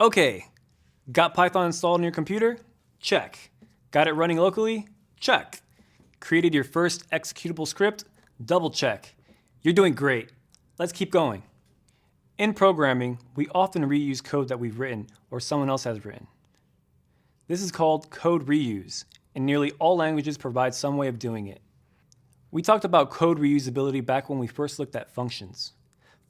Okay, got Python installed on your computer? Check. Got it running locally? Check. Created your first executable script? Double check. You're doing great. Let's keep going. In programming, we often reuse code that we've written or someone else has written. This is called code reuse, and nearly all languages provide some way of doing it. We talked about code reusability back when we first looked at functions.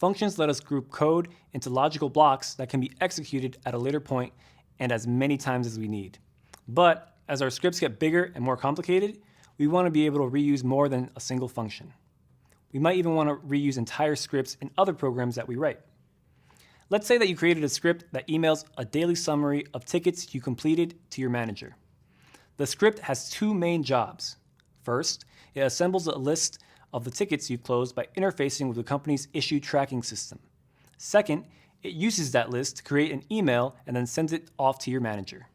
Functions let us group code into logical blocks that can be executed at a later point and as many times as we need. But as our scripts get bigger and more complicated, we want to be able to reuse more than a single function. We might even want to reuse entire scripts in other programs that we write. Let's say that you created a script that emails a daily summary of tickets you completed to your manager. The script has two main jobs. First, it assembles a list of the tickets you've closed by interfacing with the company's issue tracking system. Second, it uses that list to create an email and then sends it off to your manager.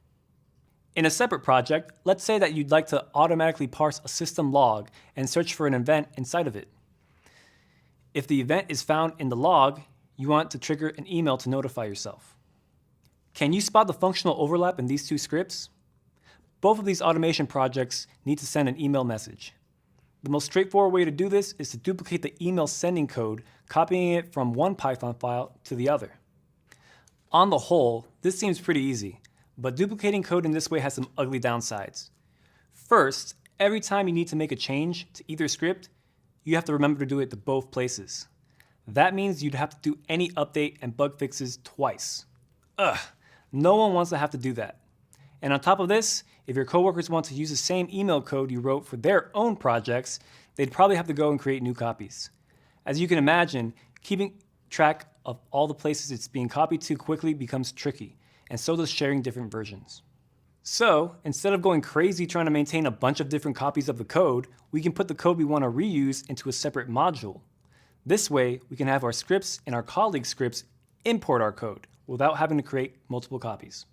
In a separate project, let's say that you'd like to automatically parse a system log and search for an event inside of it. If the event is found in the log, you want to trigger an email to notify yourself. Can you spot the functional overlap in these two scripts? Both of these automation projects need to send an email message. The most straightforward way to do this is to duplicate the email sending code, copying it from one Python file to the other. On the whole, this seems pretty easy, but duplicating code in this way has some ugly downsides. First, every time you need to make a change to either script, you have to remember to do it to both places. That means you'd have to do any update and bug fixes twice. Ugh, no one wants to have to do that. And on top of this, if your coworkers want to use the same email code you wrote for their own projects, they'd probably have to go and create new copies. As you can imagine, keeping track of all the places it's being copied to quickly becomes tricky, and so does sharing different versions. So, instead of going crazy trying to maintain a bunch of different copies of the code, we can put the code we want to reuse into a separate module. This way, we can have our scripts and our colleagues' scripts import our code without having to create multiple copies.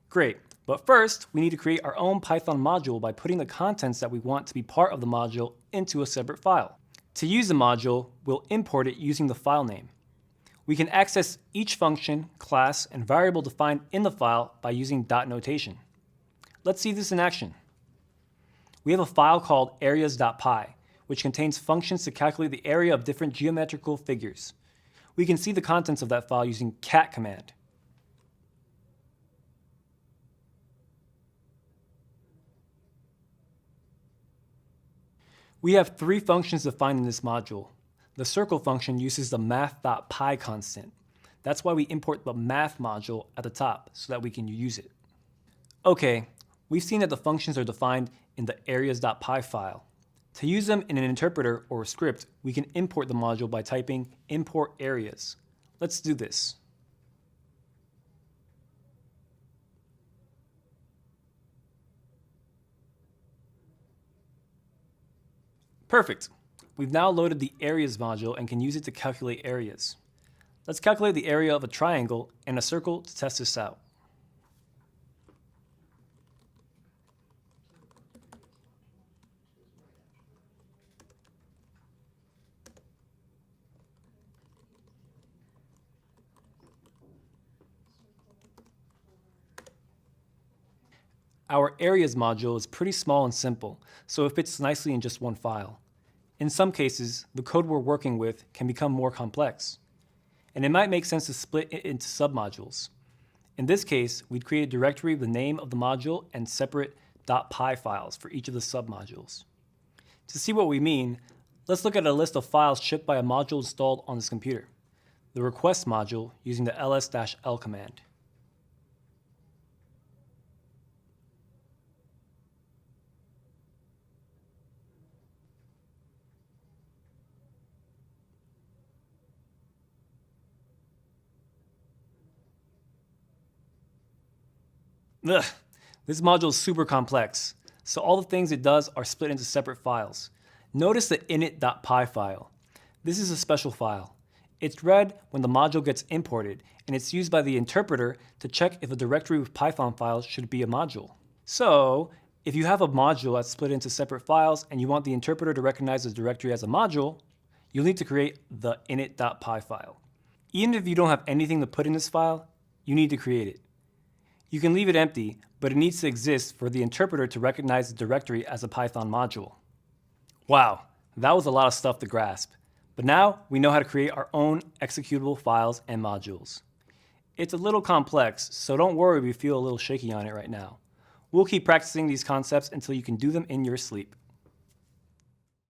Great, but first, we need to create our own Python module by putting the contents that we want to be part of the module into a separate file. To use the module, we'll import it using the file name. We can access each function, class, and variable defined in the file by using dot notation. Let's see this in action. We have a file called areas.py, which contains functions to calculate the area of different geometrical figures. We can see the contents of that file using cat command. We have three functions defined in this module. The circle function uses the math.py constant. That's why we import the math module at the top so that we can use it. Okay, we've seen that the functions are defined in the areas.py file. To use them in an interpreter or a script, we can import the module by typing import areas. Let's do this. Perfect. We've now loaded the areas module and can use it to calculate areas. Let's calculate the area of a triangle and a circle to test this out. Our areas module is pretty small and simple, so it fits nicely in just one file. In some cases, the code we're working with can become more complex, and it might make sense to split it into submodules. In this case, we'd create a directory with the name of the module and separate .py files for each of the submodules. To see what we mean, let's look at a list of files shipped by a module installed on this computer. The request module using the ls-l command. Ugh, this module is super complex, so all the things it does are split into separate files. Notice the init.py file. This is a special file. It's read when the module gets imported, and it's used by the interpreter to check if a directory with Python files should be a module. So, if you have a module that's split into separate files and you want the interpreter to recognize the directory as a module, you'll need to create the init.py file. Even if you don't have anything to put in this file, you need to create it. You can leave it empty, but it needs to exist for the interpreter to recognize the directory as a Python module. Wow, that was a lot of stuff to grasp. But now we know how to create our own executable files and modules. It's a little complex, so don't worry if you feel a little shaky on it right now. We'll keep practicing these concepts until you can do them in your sleep.